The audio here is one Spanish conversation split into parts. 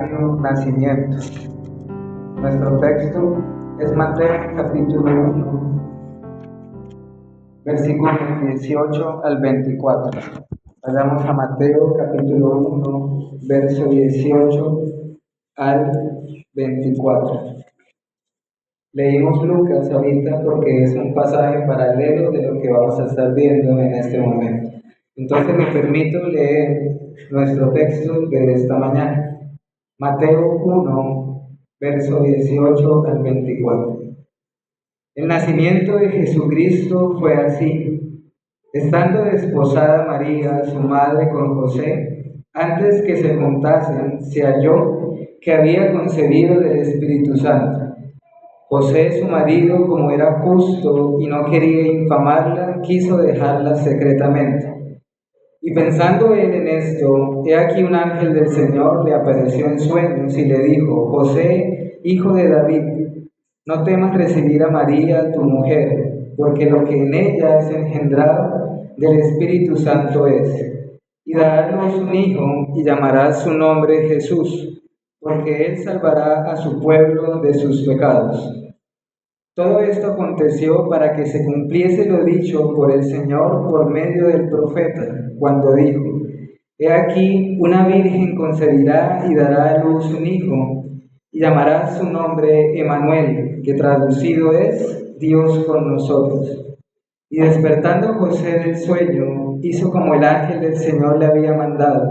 Nacimiento. Nuestro texto es Mateo capítulo 1, versículos 18 al 24. Vayamos a Mateo capítulo 1, verso 18 al 24. Leímos Lucas ahorita porque es un pasaje paralelo de lo que vamos a estar viendo en este momento. Entonces me permito leer nuestro texto de esta mañana. Mateo 1, verso 18 al 24. El nacimiento de Jesucristo fue así. Estando desposada María, su madre, con José, antes que se juntasen, se halló que había concebido del Espíritu Santo. José, su marido, como era justo y no quería infamarla, quiso dejarla secretamente. Y pensando él en esto, he aquí un ángel del Señor le apareció en sueños y le dijo: José, hijo de David, no temas recibir a María, tu mujer, porque lo que en ella es engendrado del Espíritu Santo es. Y dará a luz un hijo y llamarás su nombre Jesús, porque él salvará a su pueblo de sus pecados. Todo esto aconteció para que se cumpliese lo dicho por el Señor por medio del profeta, cuando dijo: He aquí, una virgen concebirá y dará a luz un hijo, y llamará su nombre Emmanuel, que traducido es Dios con nosotros. Y despertando José del sueño, hizo como el ángel del Señor le había mandado,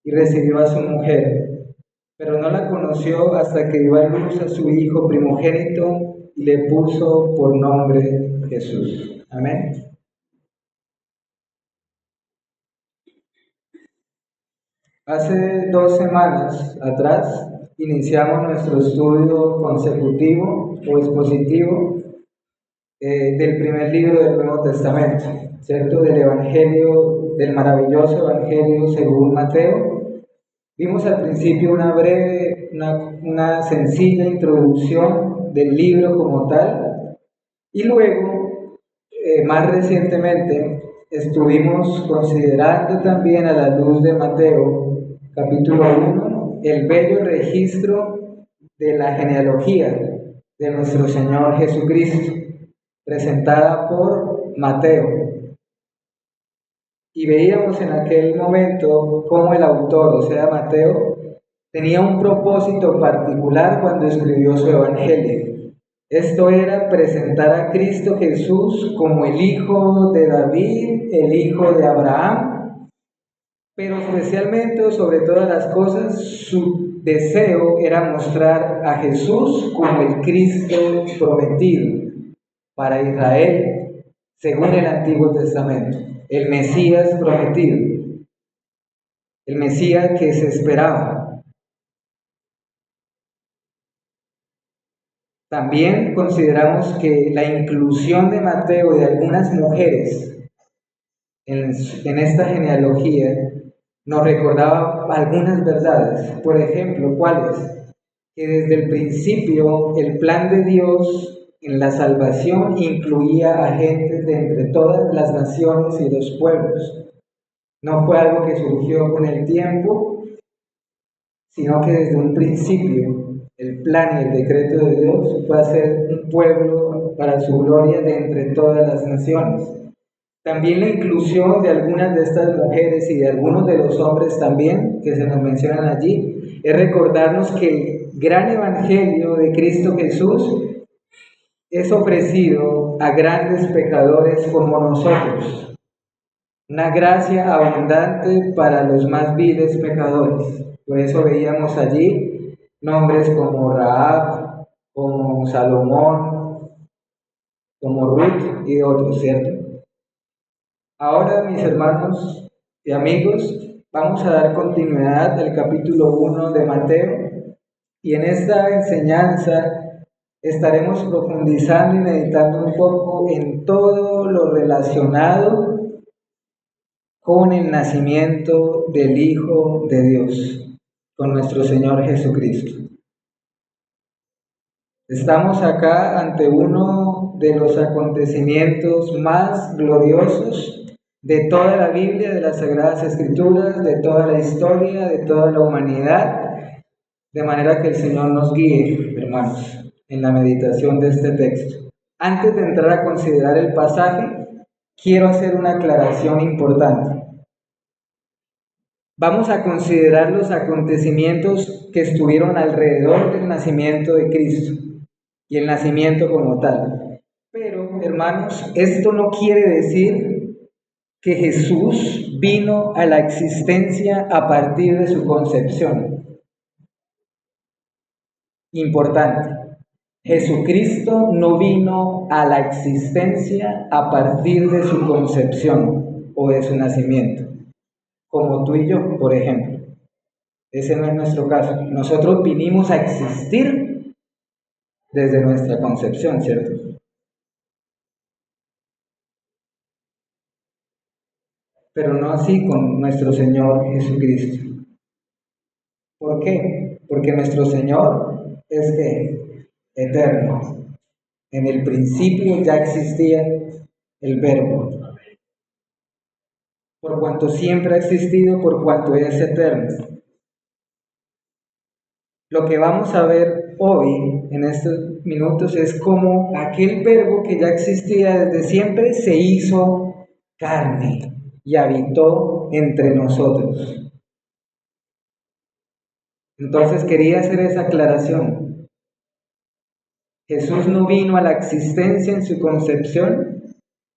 y recibió a su mujer, pero no la conoció hasta que dio a luz a su hijo primogénito y le puso por nombre Jesús. Amén. Hace 2 semanas atrás iniciamos nuestro estudio consecutivo o expositivo del primer libro del Nuevo Testamento, ¿cierto? Del Evangelio, del maravilloso Evangelio según Mateo. Vimos al principio una sencilla introducción del libro como tal, y luego, más recientemente, estuvimos considerando también a la luz de Mateo, capítulo 1, el bello registro de la genealogía de nuestro Señor Jesucristo, presentada por Mateo. Y veíamos en aquel momento cómo el autor, o sea, Mateo, tenía un propósito particular cuando escribió su evangelio. Esto era presentar a Cristo Jesús como el hijo de David, el hijo de Abraham, pero especialmente, sobre todas las cosas, su deseo era mostrar a Jesús como el Cristo prometido para Israel, según el Antiguo Testamento, el Mesías prometido, el Mesías que se esperaba. También consideramos que la inclusión de Mateo y de algunas mujeres en esta genealogía nos recordaba algunas verdades. Por ejemplo, ¿cuáles? Que desde el principio el plan de Dios en la salvación incluía a gentes de entre todas las naciones y los pueblos. No fue algo que surgió con el tiempo, sino que desde un principio el plan y el decreto de Dios fue hacer un pueblo para su gloria de entre todas las naciones. También la inclusión de algunas de estas mujeres y de algunos de los hombres también, que se nos mencionan allí, es recordarnos que el gran evangelio de Cristo Jesús es ofrecido a grandes pecadores como nosotros. Una gracia abundante para los más viles pecadores. Por eso veíamos allí nombres como Rahab, como Salomón, como Ruth y otros, ¿cierto? Ahora, mis hermanos y amigos, vamos a dar continuidad al capítulo 1 de Mateo, y en esta enseñanza estaremos profundizando y meditando un poco en todo lo relacionado con el nacimiento del Hijo de Dios, con nuestro Señor Jesucristo. Estamos acá ante uno de los acontecimientos más gloriosos de toda la Biblia, de las Sagradas Escrituras, de toda la historia, de toda la humanidad, De manera que el Señor nos guíe, hermanos, en la meditación de este texto. Antes de entrar a considerar el pasaje, quiero hacer una aclaración importante. Vamos a considerar los acontecimientos que estuvieron alrededor del nacimiento de Cristo y el nacimiento como tal. Pero, hermanos, esto no quiere decir que Jesús vino a la existencia a partir de su concepción. Importante. Jesucristo no vino a la existencia a partir de su concepción o de su nacimiento, como tú y yo, por ejemplo. Ese no es nuestro caso. Nosotros vinimos a existir desde nuestra concepción, ¿cierto? Pero no así con nuestro Señor Jesucristo. ¿Por qué? Porque nuestro Señor es eterno. En el principio ya existía el Verbo. Por cuanto siempre ha existido, por cuanto es eterno. Lo que vamos a ver hoy, en estos minutos, es cómo aquel Verbo que ya existía desde siempre se hizo carne y habitó entre nosotros. Entonces quería hacer esa aclaración. Jesús no vino a la existencia en su concepción,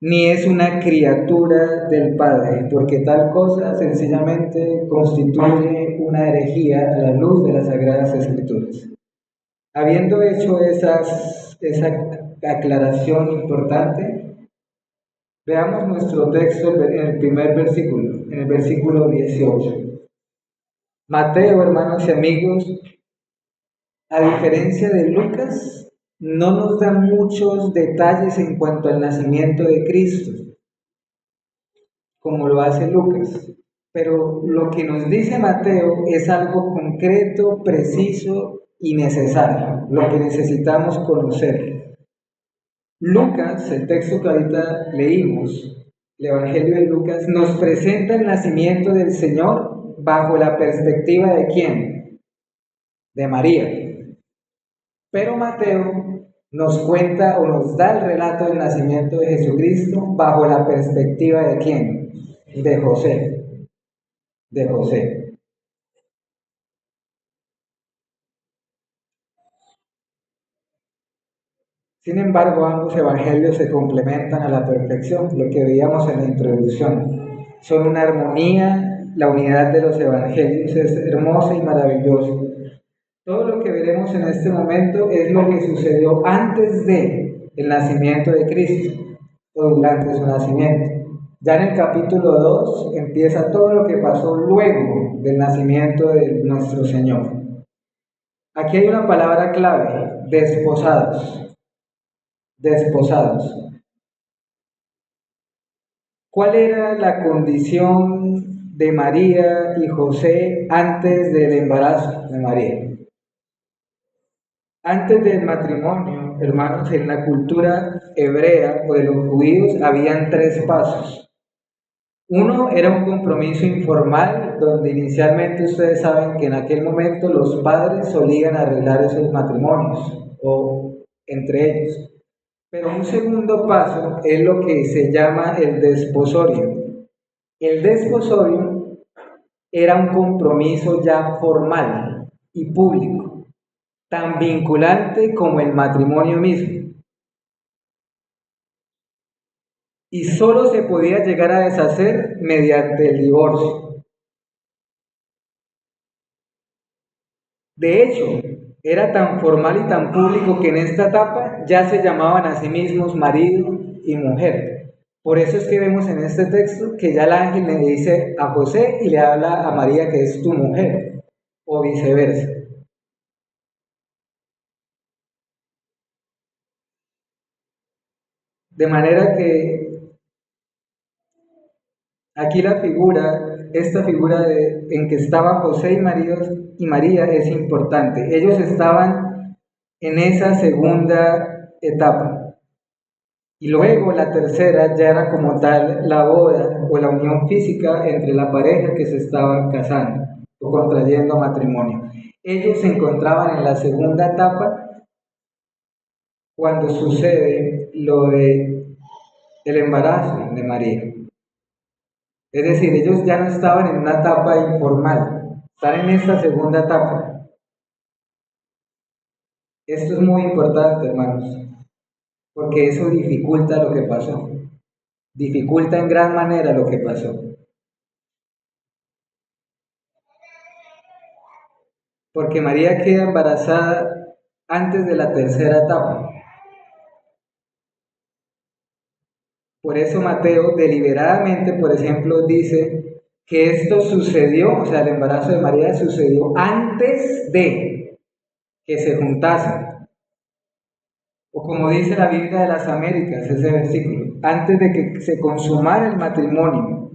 ni es una criatura del Padre, porque tal cosa sencillamente constituye una herejía a la luz de las Sagradas Escrituras. Habiendo hecho esa aclaración importante, veamos nuestro texto en el primer versículo, en el versículo 18. Mateo, hermanos y amigos, a diferencia de Lucas, no nos da muchos detalles en cuanto al nacimiento de Cristo, como lo hace Lucas. Pero lo que nos dice Mateo es algo concreto, preciso y necesario, lo que necesitamos conocer. Lucas, el texto que ahorita leímos, el Evangelio de Lucas, nos presenta el nacimiento del Señor bajo la perspectiva ¿de quién? De María. Pero Mateo nos cuenta o nos da el relato del nacimiento de Jesucristo bajo la perspectiva ¿de quién? De José. De José. Sin embargo, ambos evangelios se complementan a la perfección, lo que veíamos en la introducción. Son una armonía, la unidad de los evangelios es hermosa y maravillosa. Todo lo que veremos en este momento es lo que sucedió antes de el nacimiento de Cristo o durante su nacimiento. Ya en el capítulo 2 empieza todo lo que pasó luego del nacimiento de nuestro Señor. Aquí hay una palabra clave: desposados. Desposados. ¿Cuál era la condición de María y José antes del embarazo de María? Antes del matrimonio, hermanos, en la cultura hebrea o de los judíos habían 3 pasos. Uno era un compromiso informal, donde inicialmente ustedes saben que en aquel momento los padres solían arreglar esos matrimonios o entre ellos. Pero un segundo paso es lo que se llama el desposorio. El desposorio era un compromiso ya formal y público, tan vinculante como el matrimonio mismo. Y solo se podía llegar a deshacer mediante el divorcio. De hecho, era tan formal y tan público que en esta etapa ya se llamaban a sí mismos marido y mujer. Por eso es que vemos en este texto que ya el ángel le dice a José y le habla a María que es tu mujer, o viceversa. De manera que aquí esta figura en que estaba José y María es importante. Ellos estaban en esa segunda etapa. Y luego la tercera ya era como tal la boda o la unión física entre la pareja que se estaba casando o contrayendo matrimonio. ellos se encontraban en la segunda etapa cuando sucede lo de el embarazo de María. Es decir, ellos ya no estaban en una etapa informal, están en esta segunda etapa. Esto es muy importante, hermanos, porque eso dificulta lo que pasó, dificulta en gran manera lo que pasó. Porque María queda embarazada antes de la tercera etapa. Por eso Mateo deliberadamente, por ejemplo, dice que esto sucedió, o sea, el embarazo de María sucedió antes de que se juntasen. O como dice la Biblia de las Américas, ese versículo, antes de que se consumara el matrimonio.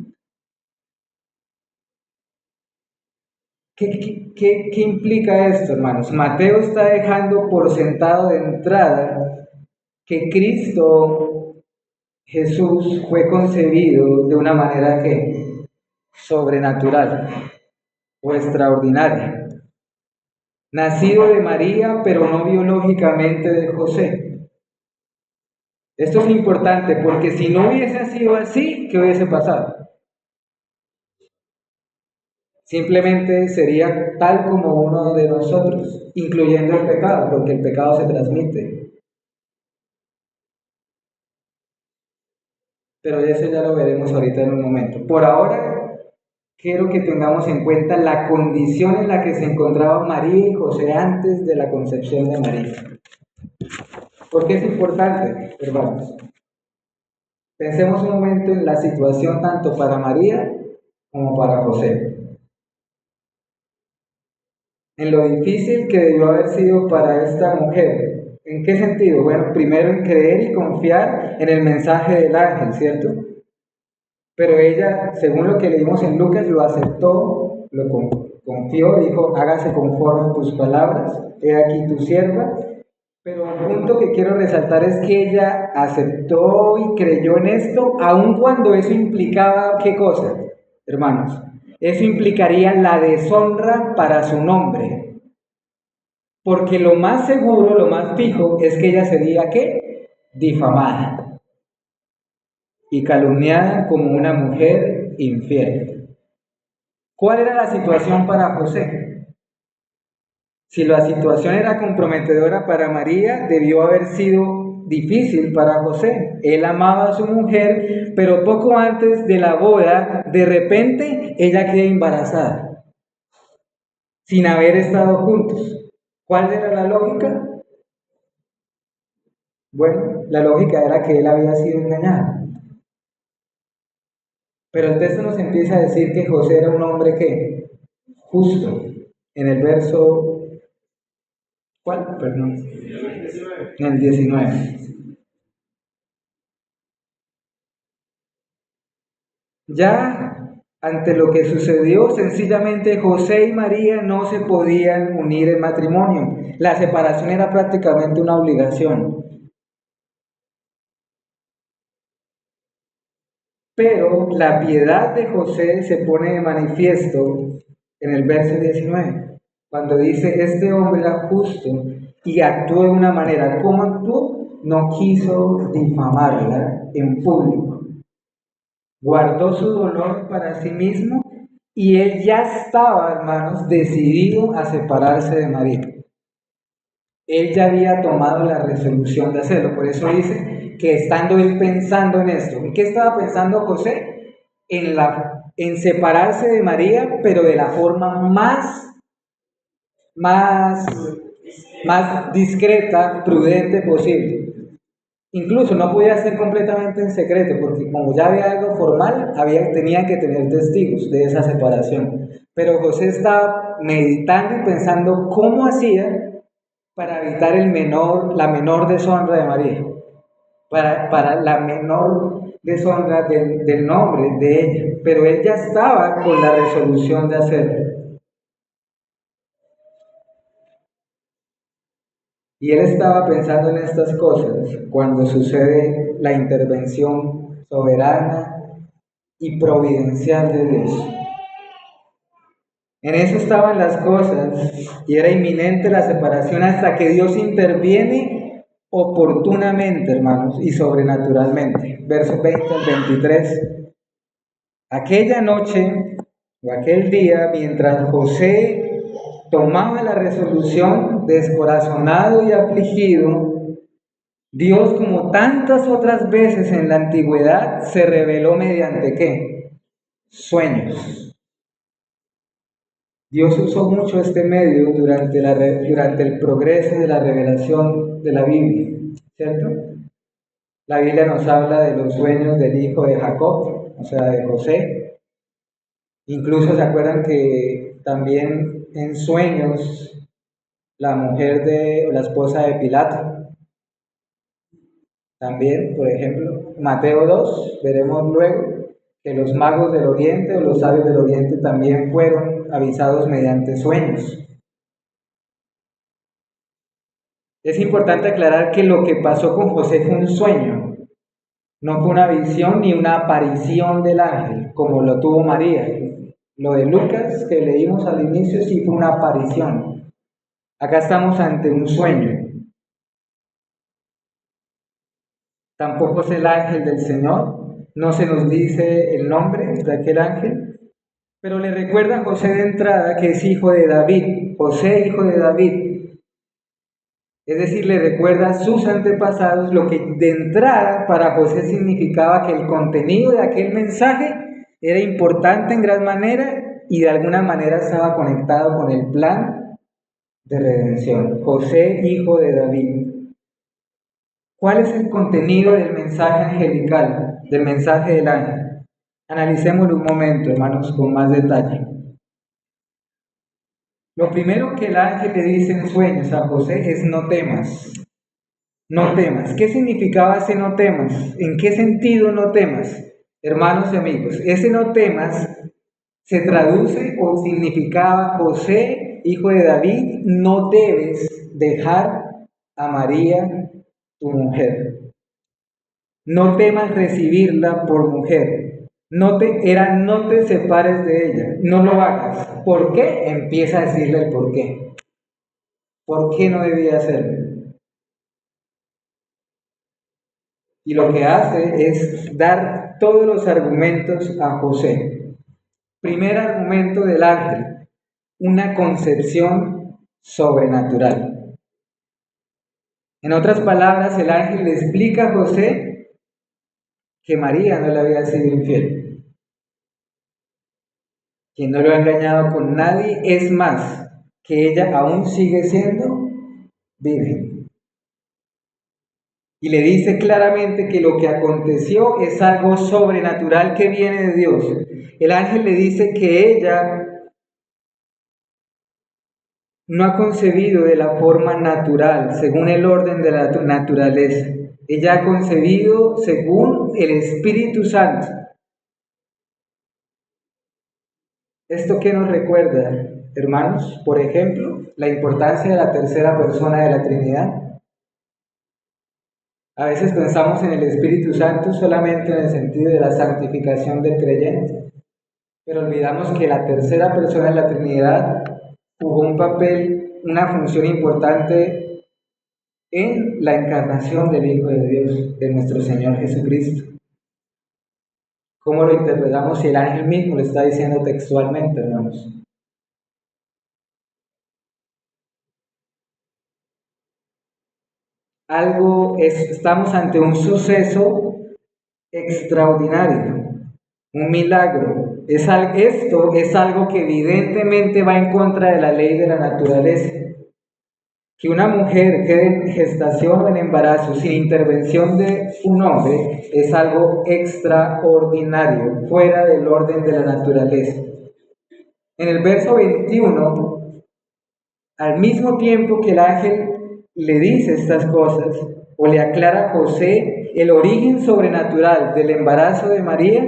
¿Qué implica esto, hermanos? Mateo está dejando por sentado de entrada que Cristo Jesús fue concebido de una manera que sobrenatural o extraordinaria. Nacido de María, pero no biológicamente de José. Esto es importante porque si no hubiese sido así, ¿qué hubiese pasado? Simplemente sería tal como uno de nosotros, incluyendo el pecado, porque el pecado se transmite. Pero eso ya lo veremos ahorita en un momento. Por ahora, quiero que tengamos en cuenta la condición en la que se encontraban María y José antes de la concepción de María. ¿Por qué es importante, hermanos? Pensemos un momento en la situación tanto para María como para José. En lo difícil que debió haber sido para esta mujer. ¿En qué sentido? Bueno, primero en creer y confiar en el mensaje del ángel, ¿cierto? Pero ella, según lo que leímos en Lucas, lo aceptó, lo confió, dijo, hágase conforme a tus palabras, he aquí tu sierva. Pero un punto que quiero resaltar es que ella aceptó y creyó en esto, aun cuando eso implicaba, ¿qué cosa, hermanos? Eso implicaría la deshonra para su nombre. Porque lo más seguro, lo más fijo, es que ella sería, ¿qué? Difamada y calumniada como una mujer infiel. ¿Cuál era la situación para José? Si la situación era comprometedora para María, debió haber sido difícil para José. Él amaba a su mujer, pero poco antes de la boda, de repente, ella queda embarazada, sin haber estado juntos. ¿Cuál era la lógica? Bueno, la lógica era que él había sido engañado. Pero el texto nos empieza a decir que José era un hombre que justo. En el verso, ¿cuál? Perdón. En el 19. Ya ante lo que sucedió, sencillamente José y María no se podían unir en matrimonio. La separación era prácticamente una obligación. Pero la piedad de José se pone de manifiesto en el verso 19, cuando dice, este hombre era justo y actuó de una manera. ¿Cómo actuó? No quiso difamarla en público. Guardó su dolor para sí mismo y él ya estaba, hermanos, decidido a separarse de María. Él ya había tomado la resolución de hacerlo. Por eso dice que estando él pensando en esto. ¿En qué estaba pensando José? En separarse de María, pero de la forma más, más discreta, prudente posible. Incluso no podía ser completamente en secreto, porque como ya había algo formal, tenía que tener testigos de esa separación. Pero José estaba meditando y pensando cómo hacía para evitar la menor deshonra de María, para la menor deshonra del nombre de ella. Pero él ya estaba con la resolución de hacerlo. Y él estaba pensando en estas cosas cuando sucede la intervención soberana y providencial de Dios. En eso estaban las cosas y era inminente la separación hasta que Dios interviene oportunamente, hermanos, y sobrenaturalmente. Versos 20 al 23. Aquella noche o aquel día, mientras José tomaba la resolución, descorazonado y afligido, Dios, como tantas otras veces en la antigüedad, se reveló mediante ¿qué? Sueños. Dios usó mucho este medio durante el progreso de la revelación de la Biblia, ¿cierto? La Biblia nos habla de los sueños del hijo de Jacob, o sea, de José. Incluso se acuerdan que también en sueños la mujer o la esposa de Pilato, también, por ejemplo, Mateo 2, veremos luego que los magos del oriente o los sabios del oriente también fueron avisados mediante sueños. Es importante aclarar que lo que pasó con José fue un sueño, no fue una visión ni una aparición del ángel, como lo tuvo María. Lo de Lucas que leímos al inicio sí fue una aparición. Acá estamos ante un sueño. Tampoco es el ángel del Señor, no se nos dice el nombre de aquel ángel, pero le recuerda a José de entrada que es hijo de David, José hijo de David. Es decir, le recuerda a sus antepasados, lo que de entrada para José significaba que el contenido de aquel mensaje era importante en gran manera y de alguna manera estaba conectado con el plan de redención. José, hijo de David. ¿Cuál es el contenido del mensaje angelical, del mensaje del ángel? Analicémoslo un momento, hermanos, con más detalle. Lo primero que el ángel le dice en sueños a José es no temas. No temas. ¿Qué significaba ese no temas? ¿En qué sentido no temas? Hermanos y amigos, ese no temas se traduce o significaba José, hijo de David, no debes dejar a María, tu mujer. No temas recibirla por mujer. No te separes de ella. No lo hagas. ¿Por qué? Empieza a decirle el por qué. ¿Por qué no debía hacerlo? Y lo que hace es dar todos los argumentos a José. Primer argumento del ángel, una concepción sobrenatural. En otras palabras, el ángel le explica a José que María no le había sido infiel, que no lo ha engañado con nadie, es más, que ella aún sigue siendo virgen. Y le dice claramente que lo que aconteció es algo sobrenatural que viene de Dios. El ángel le dice que ella no ha concebido de la forma natural, según el orden de la naturaleza. Ella ha concebido según el Espíritu Santo. ¿Esto qué nos recuerda, hermanos? Por ejemplo, la importancia de la tercera persona de la Trinidad. A veces pensamos en el Espíritu Santo solamente en el sentido de la santificación del creyente, pero olvidamos que la tercera persona de la Trinidad jugó un papel, una función importante en la encarnación del Hijo de Dios, de nuestro Señor Jesucristo. ¿Cómo lo interpretamos si el ángel mismo lo está diciendo textualmente, hermanos? Estamos ante un suceso extraordinario, un milagro. Esto es algo que evidentemente va en contra de la ley de la naturaleza. Que una mujer quede en gestación o en embarazo sin intervención de un hombre es algo extraordinario, fuera del orden de la naturaleza. En el verso 21, al mismo tiempo que el ángel le dice estas cosas, o le aclara a José el origen sobrenatural del embarazo de María,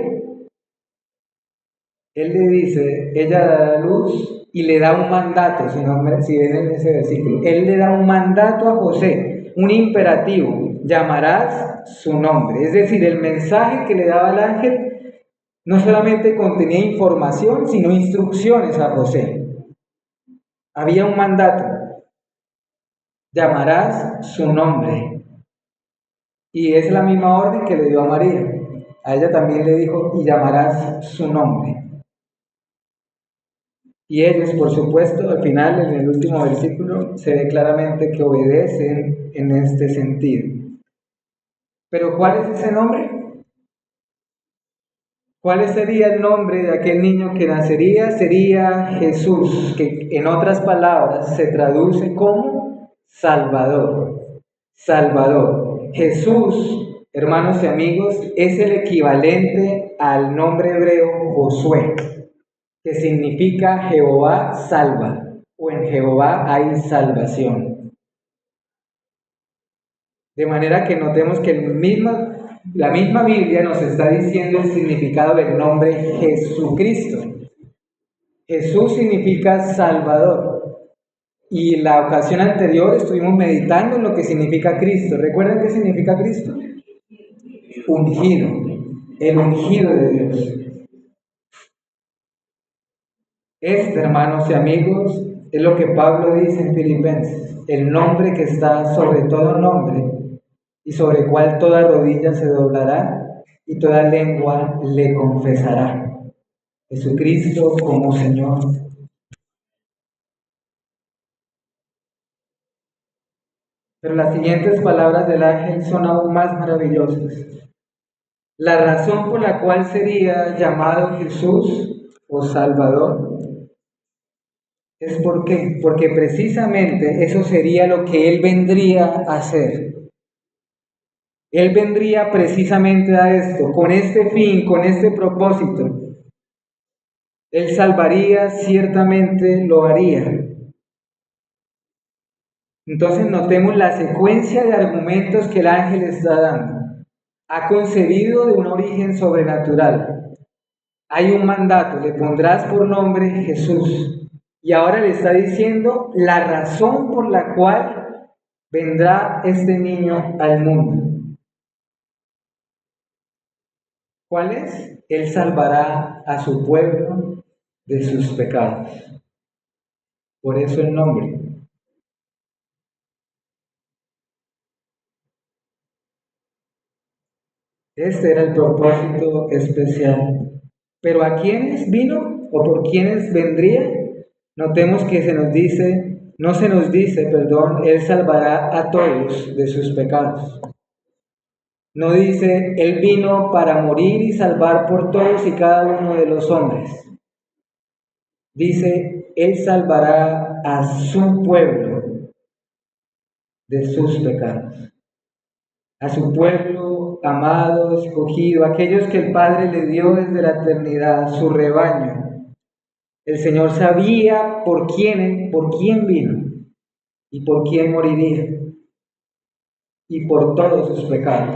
él le dice, ella dará luz y le da un mandato, si ven en ese versículo, él le da un mandato a José, un imperativo, llamarás su nombre. Es decir, el mensaje que le daba el ángel no solamente contenía información, sino instrucciones a José. había un mandato: llamarás su nombre. Y es la misma orden que le dio a María. A ella también le dijo: y llamarás su nombre. Y ellos, por supuesto, al final, en el último versículo, se ve claramente que obedecen en este sentido. Pero ¿cuál es ese nombre? ¿Cuál sería el nombre de aquel niño que nacería? Sería Jesús, que en otras palabras se traduce como Salvador. Salvador. Jesús, hermanos y amigos, es el equivalente al nombre hebreo Josué, que significa Jehová salva, o en Jehová hay salvación. De manera que notemos que la misma Biblia nos está diciendo el significado del nombre Jesucristo. Jesús significa Salvador. Y la ocasión anterior estuvimos meditando en lo que significa Cristo. ¿Recuerdan qué significa Cristo? Ungido, el ungido de Dios. Este, hermanos y amigos, es lo que Pablo dice en Filipenses: el nombre que está sobre todo nombre, y sobre el cual toda rodilla se doblará y toda lengua le confesará. Jesucristo como Señor. Pero las siguientes palabras del ángel son aún más maravillosas. La razón por la cual sería llamado Jesús o Salvador es porque precisamente eso sería lo que Él vendría a hacer. Él vendría precisamente a esto, con este fin, con este propósito. Él salvaría, ciertamente lo haría. Entonces notemos la secuencia de argumentos que el ángel está dando. Ha concebido de un origen sobrenatural. Hay un mandato: le pondrás por nombre Jesús. Y ahora le está diciendo la razón por la cual vendrá este niño al mundo. ¿Cuál es? Él salvará a su pueblo de sus pecados. Por eso el nombre. Este era el propósito especial. Pero ¿a quiénes vino o por quiénes vendría? Notemos que no se nos dice, Él salvará a todos de sus pecados. No dice, Él vino para morir y salvar por todos y cada uno de los hombres. Dice, Él salvará a su pueblo de sus pecados. A su pueblo amado, escogido, aquellos que el Padre le dio desde la eternidad, su rebaño. El Señor sabía por quién vino y por quién moriría, y por todos sus pecados.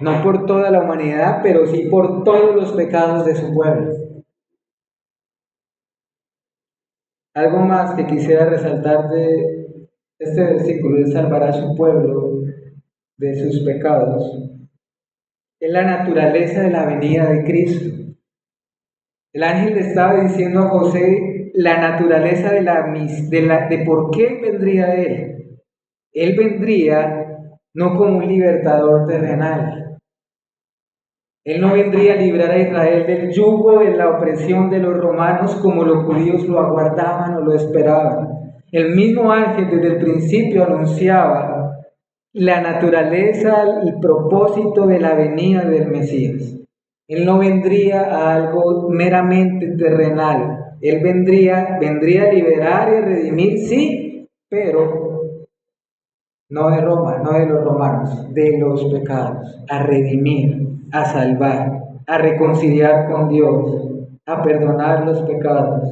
No por toda la humanidad, pero sí por todos los pecados de su pueblo. Algo más que quisiera resaltar de este versículo: Él salvará a su pueblo de sus pecados. Es la naturaleza de la venida de Cristo. El ángel le estaba diciendo a José la naturaleza de por qué vendría él. Él vendría no como un libertador terrenal. Él no vendría a librar a Israel del yugo de la opresión de los romanos como los judíos lo aguardaban o lo esperaban. El mismo ángel desde el principio anunciaba la naturaleza y propósito de la venida del Mesías. Él no vendría a algo meramente terrenal. Él vendría a liberar y a redimir, sí, pero no de Roma, no de los romanos, de los pecados, a redimir, a salvar, a reconciliar con Dios, a perdonar los pecados.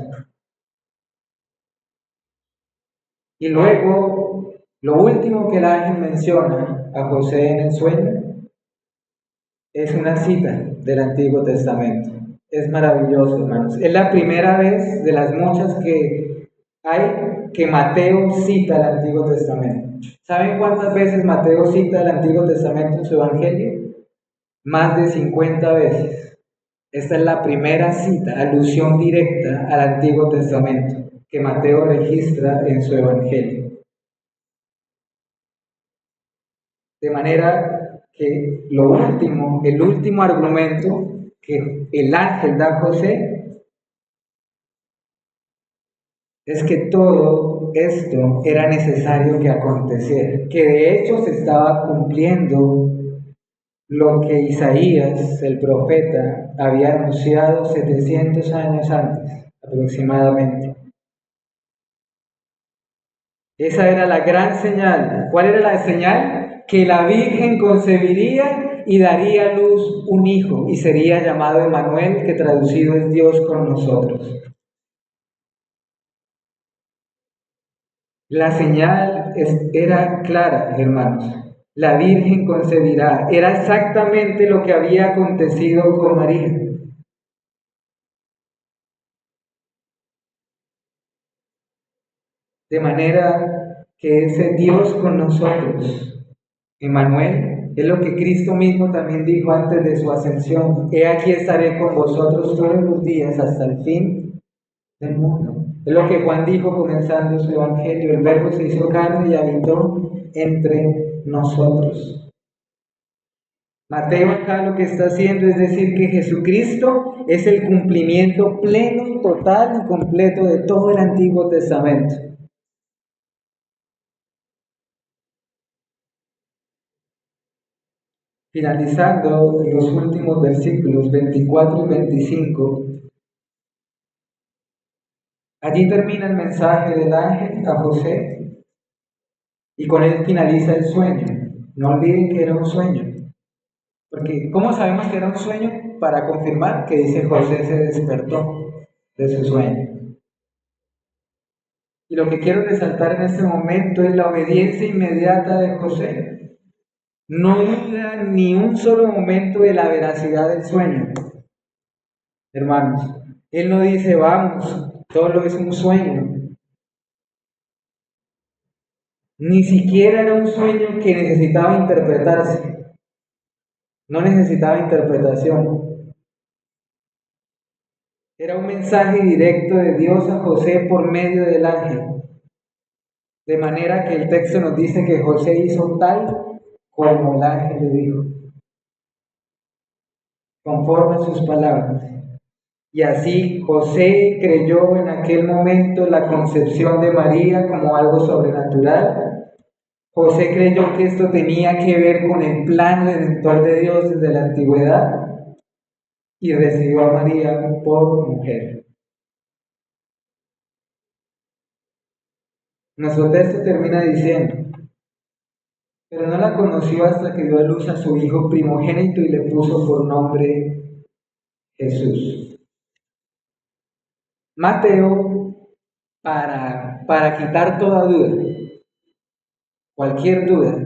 Y luego, lo último que el ángel menciona a José en el sueño es una cita del Antiguo Testamento. Es maravilloso, hermanos. Es la primera vez de las muchas que hay que Mateo cita el Antiguo Testamento. ¿Saben cuántas veces Mateo cita el Antiguo Testamento en su Evangelio? Más de 50 veces. Esta es la primera cita, alusión directa al Antiguo Testamento. que Mateo registra en su Evangelio. De manera que el último argumento que el ángel da a José es que todo esto era necesario que aconteciera, que de hecho se estaba cumpliendo lo que Isaías, el profeta, había anunciado 700 años antes, aproximadamente. Esa era la gran señal. ¿Cuál era la señal? Que la Virgen concebiría y daría a luz un hijo, y sería llamado Emmanuel, que traducido es Dios con nosotros. La señal era clara, hermanos. La Virgen concebirá. Era exactamente lo que había acontecido con María. De manera que ese Dios con nosotros, Emmanuel, es lo que Cristo mismo también dijo antes de su ascensión. He aquí estaré con vosotros todos los días hasta el fin del mundo. Es lo que Juan dijo comenzando su evangelio. El Verbo se hizo carne y habitó entre nosotros. Mateo acá lo que está haciendo es decir que Jesucristo es el cumplimiento pleno, total y completo de todo el Antiguo Testamento. Finalizando los últimos versículos 24 y 25, allí termina el mensaje del ángel a José y con él finaliza el sueño. No olviden que era un sueño, porque ¿cómo sabemos que era un sueño? Para confirmar que dice José se despertó de su sueño. Y lo que quiero resaltar en este momento es la obediencia inmediata de José. No duda ni un solo momento de la veracidad del sueño. Hermanos, él no dice, vamos, solo es un sueño. Ni siquiera era un sueño que necesitaba interpretarse. No necesitaba interpretación. Era un mensaje directo de Dios a José por medio del ángel. De manera que el texto nos dice que José hizo tal como el ángel le dijo, conforme a sus palabras. Y así José creyó en aquel momento la concepción de María como algo sobrenatural. José creyó que esto tenía que ver con el plan redentor de Dios desde la antigüedad y recibió a María por mujer. Nuestro texto termina diciendo, pero no la conoció hasta que dio a luz a su hijo primogénito y le puso por nombre Jesús. Mateo, para quitar toda duda, cualquier duda,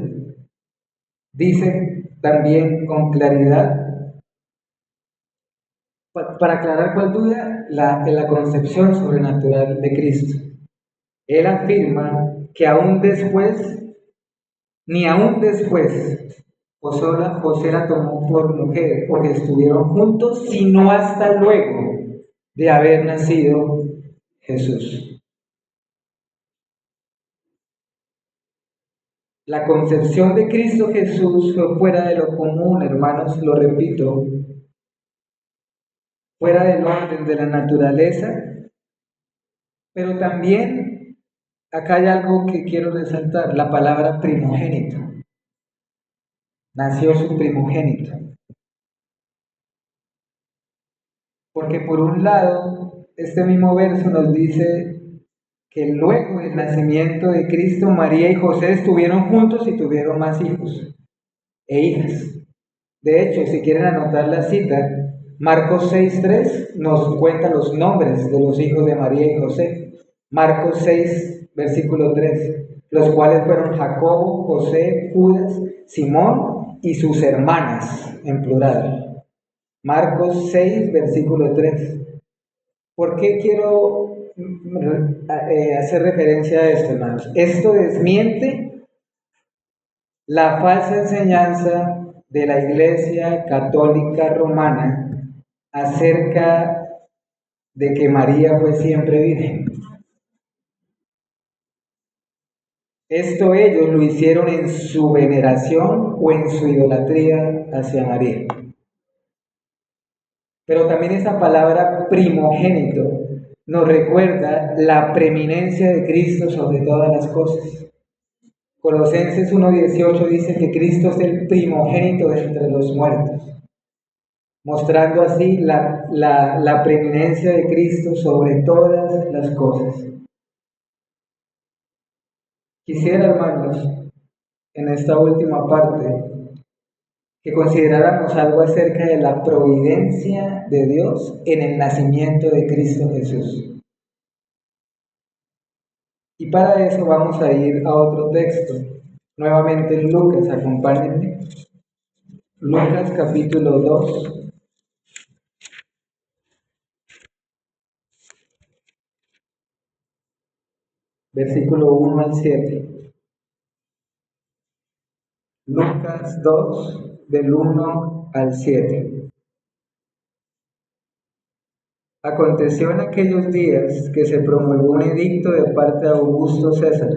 dice también con claridad, para aclarar cuál duda, la concepción sobrenatural de Cristo. Él afirma que aún después, ni aún después, José la tomó por mujer, porque estuvieron juntos, sino hasta luego de haber nacido Jesús. La concepción de Cristo Jesús fue fuera de lo común, hermanos, lo repito, fuera del orden de la naturaleza, pero también acá hay algo que quiero resaltar, la palabra primogénito. Nació su primogénito. Porque por un lado, este mismo verso nos dice que luego del nacimiento de Cristo, María y José estuvieron juntos y tuvieron más hijos e hijas. De hecho, si quieren anotar la cita, Marcos 6:3 nos cuenta los nombres de los hijos de María y José. Marcos 6, versículo 3, los cuales fueron Jacobo, José, Judas, Simón y sus hermanas, en plural. Marcos 6, versículo 3. ¿Por qué quiero hacer referencia a esto, hermanos? Esto desmiente la falsa enseñanza de la Iglesia Católica Romana acerca de que María fue siempre virgen. Esto ellos lo hicieron en su veneración o en su idolatría hacia María. Pero también esa palabra primogénito nos recuerda la preeminencia de Cristo sobre todas las cosas. Colosenses 1:18 dice que Cristo es el primogénito de entre los muertos, mostrando así la preeminencia de Cristo sobre todas las cosas. Quisiera, hermanos, en esta última parte, que consideráramos algo acerca de la providencia de Dios en el nacimiento de Cristo Jesús. Y para eso vamos a ir a otro texto, nuevamente en Lucas, acompáñenme. Lucas capítulo 2, versículo 1 al 7. Lucas 2, del 1 al 7. Aconteció en aquellos días que se promulgó un edicto de parte de Augusto César,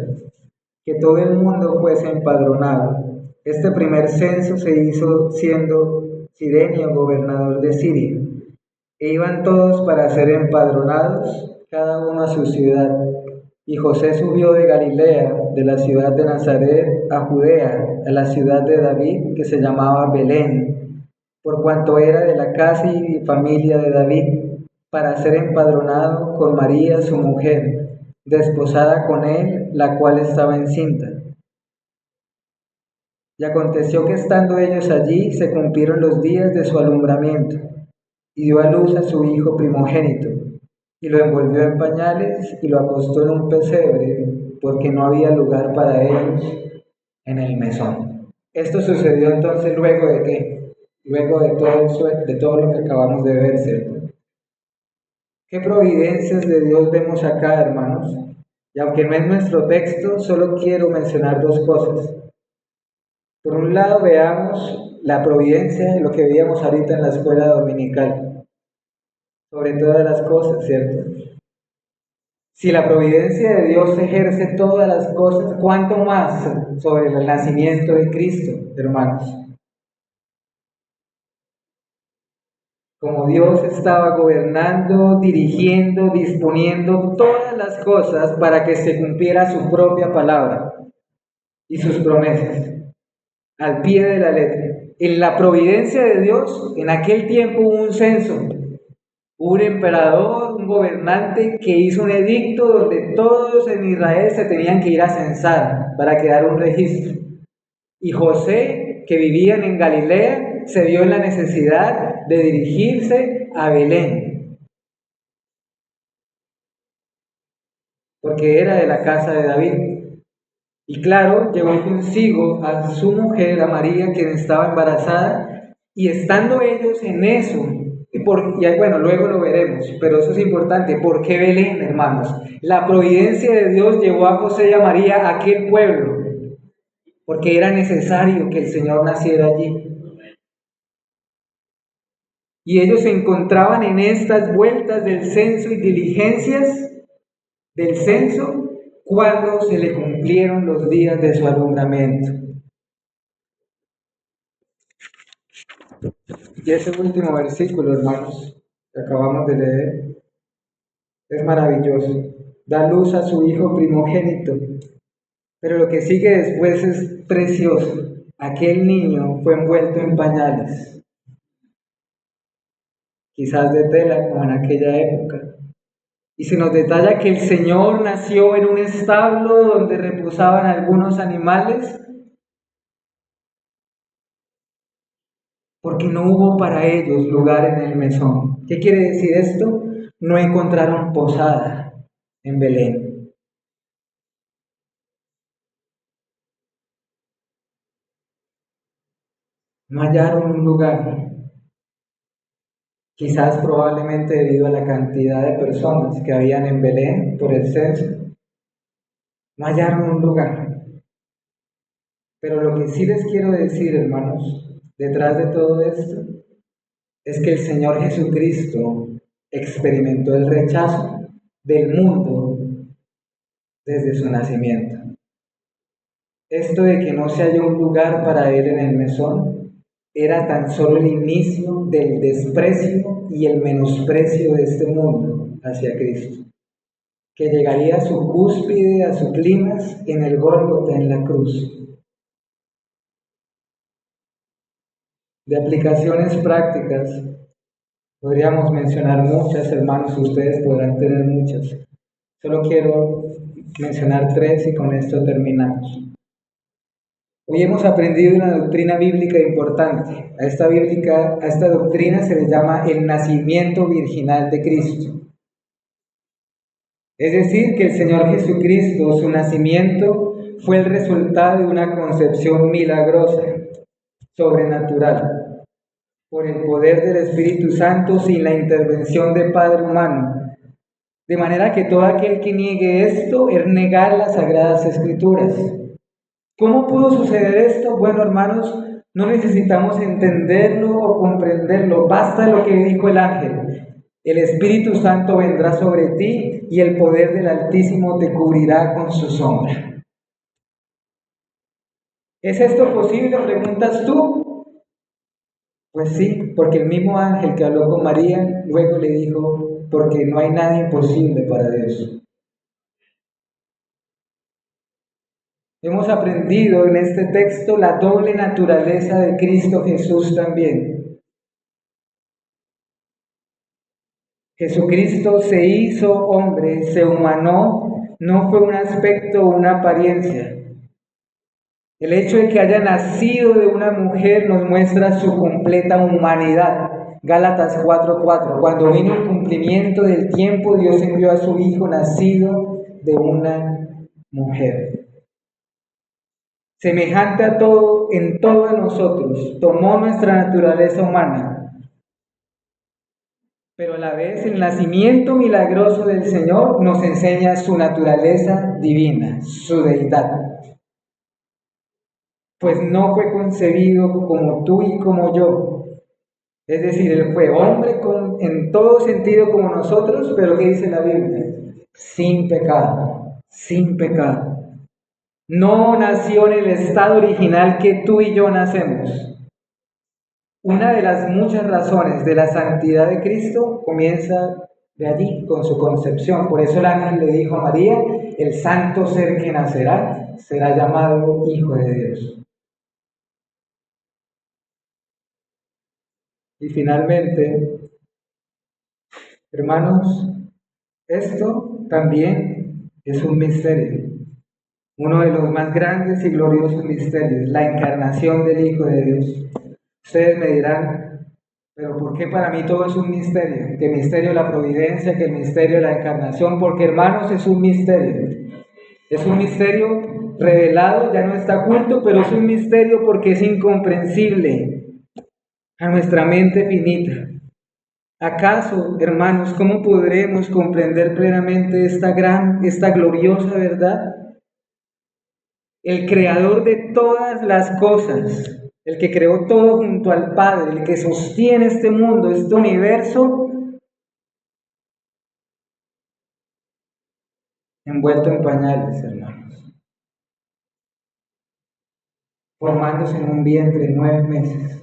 que todo el mundo fuese empadronado. Este primer censo se hizo siendo Cirenio gobernador de Siria, e iban todos para ser empadronados, cada uno a su ciudad. Y José subió de Galilea, de la ciudad de Nazaret, a Judea, a la ciudad de David, que se llamaba Belén, por cuanto era de la casa y familia de David, para ser empadronado con María su mujer, desposada con él, la cual estaba encinta. Y aconteció que estando ellos allí, se cumplieron los días de su alumbramiento, y dio a luz a su hijo primogénito, y lo envolvió en pañales y lo acostó en un pesebre, porque no había lugar para ellos en el mesón. Esto sucedió entonces luego de qué? Luego de todo lo que acabamos de ver, ¿cierto? ¿Qué providencias de Dios vemos acá, hermanos? Y aunque no es nuestro texto, solo quiero mencionar dos cosas. Por un lado, veamos la providencia de lo que veíamos ahorita en la escuela dominical, sobre todas las cosas, ¿cierto? Si la providencia de Dios ejerce todas las cosas, ¿cuánto más sobre el nacimiento de Cristo, hermanos? Como Dios estaba gobernando, dirigiendo, disponiendo todas las cosas para que se cumpliera su propia palabra y sus promesas, al pie de la letra. En la providencia de Dios, en aquel tiempo hubo un censo, un emperador, un gobernante que hizo un edicto donde todos en Israel se tenían que ir a censar para quedar un registro. Y José, que vivían en Galilea, se vio en la necesidad de dirigirse a Belén, porque era de la casa de David. Y claro, llevó consigo a su mujer, a María, quien estaba embarazada, y estando ellos en eso, bueno, luego lo veremos, pero eso es importante. ¿Por qué Belén, hermanos? La providencia de Dios llevó a José y a María a aquel pueblo, porque era necesario que el Señor naciera allí. Y ellos se encontraban en estas vueltas del censo y diligencias del censo cuando se le cumplieron los días de su alumbramiento. Y ese último versículo, hermanos, que acabamos de leer, es maravilloso. Da luz a su hijo primogénito. Pero lo que sigue después es precioso. Aquel niño fue envuelto en pañales, quizás de tela como en aquella época. Y se nos detalla que el Señor nació en un establo donde reposaban algunos animales, porque no hubo para ellos lugar en el mesón. ¿Qué quiere decir esto? No encontraron posada en Belén. No hallaron un lugar, quizás probablemente debido a la cantidad de personas que habían en Belén por el censo. No hallaron un lugar. Pero lo que sí les quiero decir, hermanos, detrás de todo esto, es que el Señor Jesucristo experimentó el rechazo del mundo desde su nacimiento. Esto de que no se halló un lugar para él en el mesón era tan solo el inicio del desprecio y el menosprecio de este mundo hacia Cristo, que llegaría a su cúspide, a su clímax en el Gólgota, en la cruz. De aplicaciones prácticas, podríamos mencionar muchas, hermanos, ustedes podrán tener muchas. Solo quiero mencionar tres y con esto terminamos. Hoy hemos aprendido una doctrina bíblica importante. A esta doctrina se le llama el nacimiento virginal de Cristo. Es decir, que el Señor Jesucristo, su nacimiento, fue el resultado de una concepción milagrosa, sobrenatural, por el poder del Espíritu Santo sin la intervención de Padre humano. De manera que todo aquel que niegue esto es negar las Sagradas Escrituras. ¿Cómo pudo suceder esto? Bueno, hermanos, no necesitamos entenderlo o comprenderlo. Basta lo que dijo el ángel. El Espíritu Santo vendrá sobre ti y el poder del Altísimo te cubrirá con su sombra. ¿Es esto posible? Preguntas tú. Pues sí, porque el mismo ángel que habló con María luego le dijo, porque no hay nada imposible para Dios. Hemos aprendido en este texto la doble naturaleza de Cristo Jesús también. Jesucristo se hizo hombre, se humanó, no fue un aspecto o una apariencia. El hecho de que haya nacido de una mujer nos muestra su completa humanidad. Gálatas 4:4. Cuando vino el cumplimiento del tiempo, Dios envió a su Hijo nacido de una mujer. Semejante a todo, en todos nosotros, tomó nuestra naturaleza humana, pero a la vez el nacimiento milagroso del Señor nos enseña su naturaleza divina, su deidad. Pues no fue concebido como tú y como yo. Es decir, Él fue hombre en todo sentido como nosotros, pero ¿qué dice la Biblia? Sin pecado, sin pecado. No nació en el estado original que tú y yo nacemos. Una de las muchas razones de la santidad de Cristo comienza de allí, con su concepción. Por eso el ángel le dijo a María, el santo ser que nacerá será llamado Hijo de Dios. Y finalmente, hermanos, esto también es un misterio, uno de los más grandes y gloriosos misterios, la encarnación del Hijo de Dios. Ustedes me dirán, pero ¿por qué para mí todo es un misterio? Que el misterio de la providencia, que el misterio de la encarnación, porque hermanos es un misterio. Es un misterio revelado, ya no está oculto, pero es un misterio porque es incomprensible a nuestra mente finita. ¿Acaso, hermanos, cómo podremos comprender plenamente esta gloriosa verdad? El creador de todas las cosas, el que creó todo junto al Padre, el que sostiene este mundo, este universo, envuelto en pañales, hermanos, formándose en un vientre 9 meses.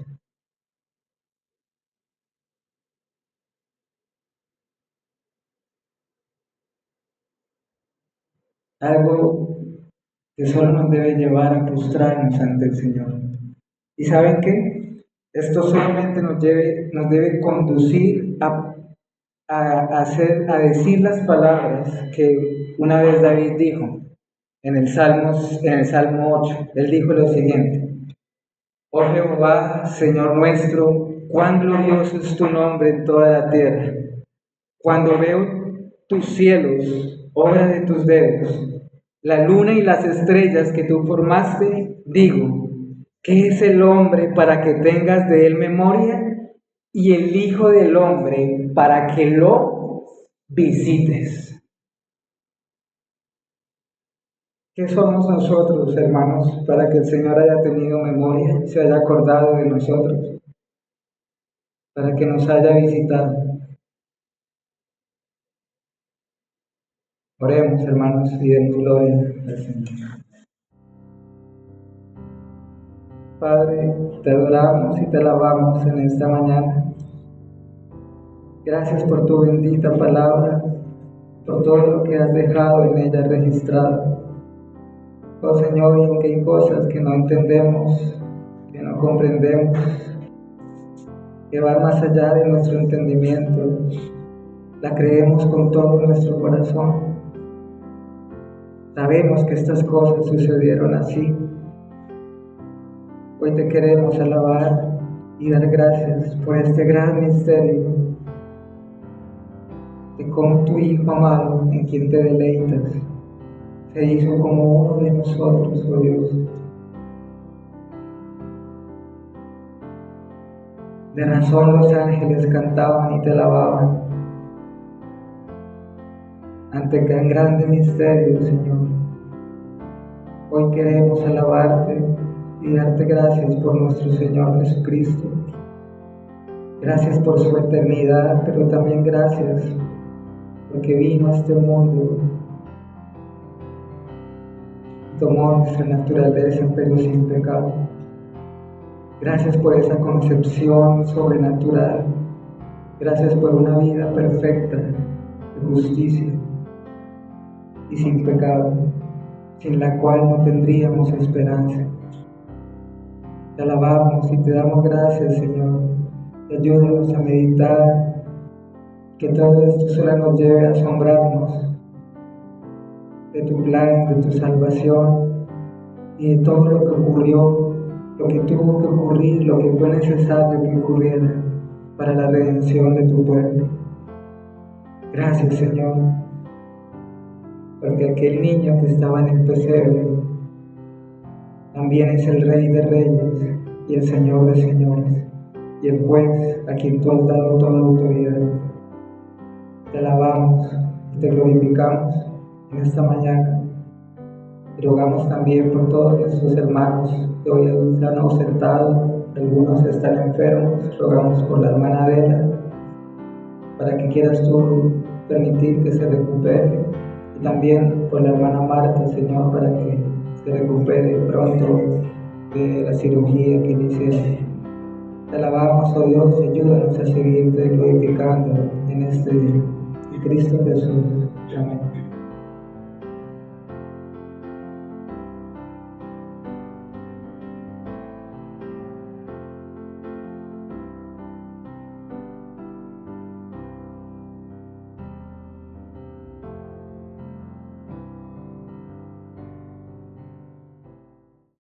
Algo que solo nos debe llevar a postrarnos ante el Señor. ¿Y saben qué? Esto solamente nos debe conducir a decir las palabras que una vez David dijo en el Salmo 8. Él dijo lo siguiente: Oh Jehová, Señor nuestro, cuán glorioso es tu nombre en toda la tierra. Cuando veo tus cielos, obra de tus dedos, la luna y las estrellas que tú formaste, digo, ¿qué es el hombre para que tengas de él memoria? Y el Hijo del hombre para que lo visites. ¿Qué somos nosotros, hermanos, para que el Señor haya tenido memoria, se haya acordado de nosotros, para que nos haya visitado? Oremos, hermanos, y demos gloria al Señor. Padre, te adoramos y te alabamos en esta mañana. Gracias por tu bendita palabra, por todo lo que has dejado en ella registrado. Oh Señor, y aunque hay cosas que no entendemos, que no comprendemos, que van más allá de nuestro entendimiento, la creemos con todo nuestro corazón. Sabemos que estas cosas sucedieron así. Hoy te queremos alabar y dar gracias por este gran misterio de cómo tu Hijo amado, en quien te deleitas, se hizo como uno de nosotros, oh Dios. De razón los ángeles cantaban y te alababan ante tan grande misterio, Señor. Hoy queremos alabarte y darte gracias por nuestro Señor Jesucristo. Gracias por su eternidad, pero también gracias porque vino a este mundo y tomó nuestra naturaleza, pero sin pecado. Gracias por esa concepción sobrenatural. Gracias por una vida perfecta de justicia y sin pecado, sin la cual no tendríamos esperanza. Te alabamos y te damos gracias, Señor. Y ayúdanos a meditar, que todo esto solo nos lleve a asombrarnos de tu plan, de tu salvación y de todo lo que ocurrió, lo que tuvo que ocurrir, lo que fue necesario que ocurriera para la redención de tu pueblo. Gracias, Señor, porque aquel niño que estaba en el pesebre también es el Rey de Reyes y el Señor de Señores y el juez a quien tú has dado toda autoridad. Te alabamos y te glorificamos en esta mañana. Y rogamos también por todos nuestros hermanos que hoy se han ausentado, algunos están enfermos. Rogamos por la hermana Adela, para que quieras tú permitir que se recupere, y también por la hermana Marta, Señor, para que se recupere pronto de la cirugía que le hicieron. Te alabamos, oh Dios, y ayúdanos a seguirte glorificando en este día. En Cristo Jesús. Amén.